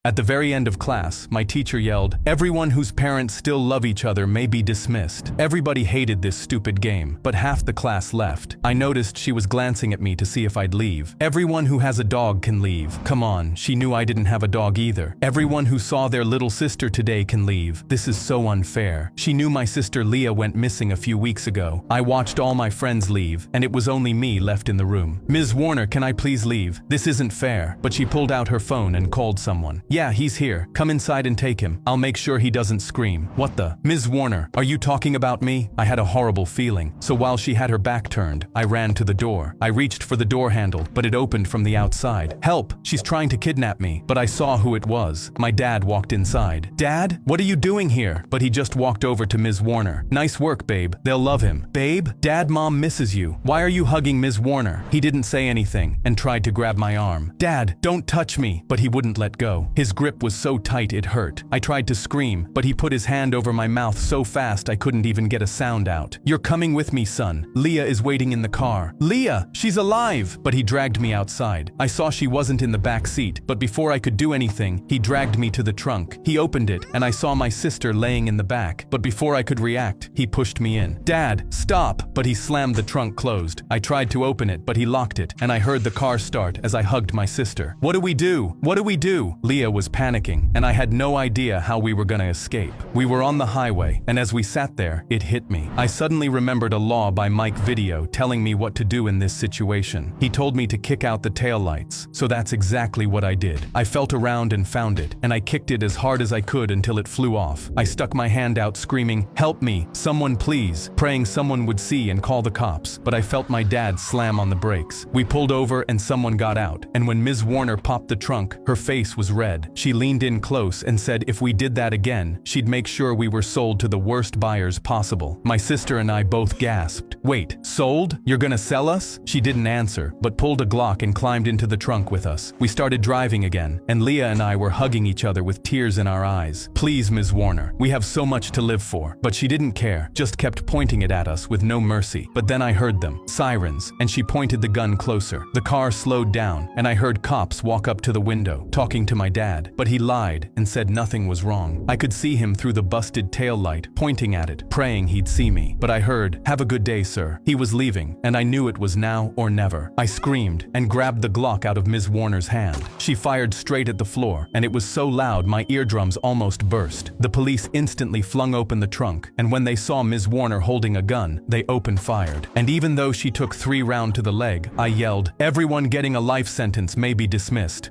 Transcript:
At the very end of class, my teacher yelled, "Everyone whose parents still love each other may be dismissed." Everybody hated this stupid game, but half the class left. I noticed she was glancing at me to see if I'd leave. "Everyone who has a dog can leave." Come on, she knew I didn't have a dog either. "Everyone who saw their little sister today can leave." This is so unfair. She knew my sister Leah went missing a few weeks ago. I watched all my friends leave, and it was only me left in the room. "Ms. Warner, can I please leave? This isn't fair." But she pulled out her phone and called someone. "Yeah, he's here. Come inside and take him. I'll make sure he doesn't scream." What the? "Ms. Warner, are you talking about me?" I had a horrible feeling, so while she had her back turned, I ran to the door. I reached for the door handle, but it opened from the outside. "Help! She's trying to kidnap me." But I saw who it was. My dad walked inside. "Dad, what are you doing here?" But he just walked over to Ms. Warner. "Nice work, babe. They'll love him." "Babe? Dad, Mom misses you. Why are you hugging Ms. Warner?" He didn't say anything and tried to grab my arm. "Dad, don't touch me." But he wouldn't let go. His grip was so tight it hurt. I tried to scream, but he put his hand over my mouth so fast I couldn't even get a sound out. "You're coming with me, son. Leah is waiting in the car." "Leah, she's alive!" But he dragged me outside. I saw she wasn't in the back seat, but before I could do anything, he dragged me to the trunk. He opened it, and I saw my sister laying in the back. But before I could react, he pushed me in. "Dad, stop!" But he slammed the trunk closed. I tried to open it, but he locked it, and I heard the car start as I hugged my sister. "What do we do? What do we do?" Leah was panicking, and I had no idea how we were gonna escape. We were on the highway, and as we sat there, it hit me. I suddenly remembered a law by Mike Video telling me what to do in this situation. He told me to kick out the taillights, so that's exactly what I did. I felt around and found it, and I kicked it as hard as I could until it flew off. I stuck my hand out screaming, "Help me, someone please," praying someone would see and call the cops, but I felt my dad slam on the brakes. We pulled over and someone got out, and when Ms. Warner popped the trunk, her face was red. She leaned in close and said if we did that again, she'd make sure we were sold to the worst buyers possible. My sister and I both gasped. "Wait, sold? You're gonna sell us?" She didn't answer, but pulled a Glock and climbed into the trunk with us. We started driving again, and Leah and I were hugging each other with tears in our eyes. "Please, Ms. Warner, we have so much to live for." But she didn't care, just kept pointing it at us with no mercy. But then I heard them, sirens, and she pointed the gun closer. The car slowed down, and I heard cops walk up to the window, talking to my dad. But he lied and said nothing was wrong. I could see him through the busted tail light, pointing at it, praying he'd see me. But I heard, "Have a good day, sir." He was leaving, and I knew it was now or never. I screamed and grabbed the Glock out of Ms. Warner's hand. She fired straight at the floor, and it was so loud my eardrums almost burst. The police instantly flung open the trunk, and when they saw Ms. Warner holding a gun, they opened fired. And even though she took 3 rounds to the leg, I yelled, "Everyone getting a life sentence may be dismissed."